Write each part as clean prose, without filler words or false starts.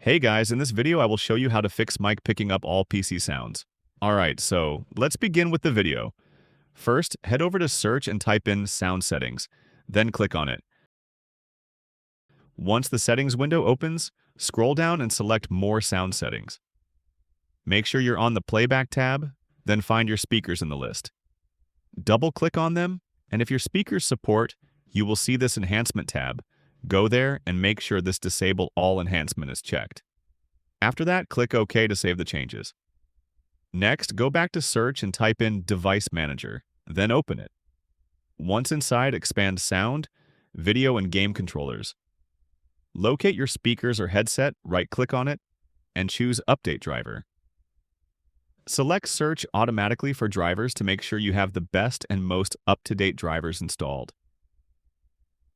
Hey guys, in this video I will show you how to fix mic picking up all PC sounds. Alright, so let's begin with the video. First, head over to search and type in sound settings, then click on it. Once the settings window opens, scroll down and select more sound settings. Make sure you're on the playback tab, then find your speakers in the list. Double click on them, and if your speakers support, you will see this enhancement tab. Go there and make sure this disable all enhancement is checked. After that, click OK to save the changes. Next, go back to search and type in Device Manager, then open it. Once inside, expand Sound, Video and Game Controllers. Locate your speakers or headset, right-click on it, and choose Update Driver. Select Search automatically for drivers to make sure you have the best and most up-to-date drivers installed.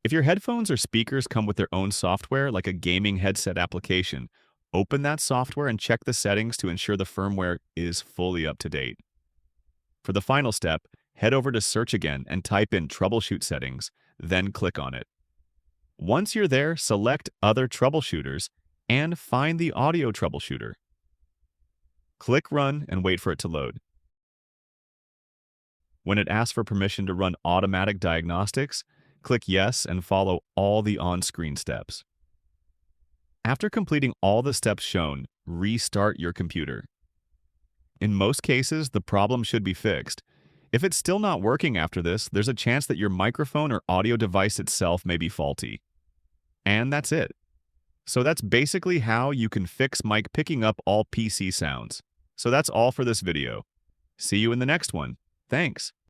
If your headphones or speakers come with their own software, like a gaming headset application, open that software and check the settings to ensure the firmware is fully up to date. For the final step, head over to Search again and type in Troubleshoot Settings, then click on it. Once you're there, select Other Troubleshooters and find the Audio Troubleshooter. Click Run and wait for it to load. When it asks for permission to run automatic diagnostics, click Yes and follow all the on-screen steps. After completing all the steps shown, restart your computer. In most cases, the problem should be fixed. If it's still not working after this, there's a chance that your microphone or audio device itself may be faulty. And that's it. So that's basically how you can fix mic picking up all PC sounds. So that's all for this video. See you in the next one. Thanks.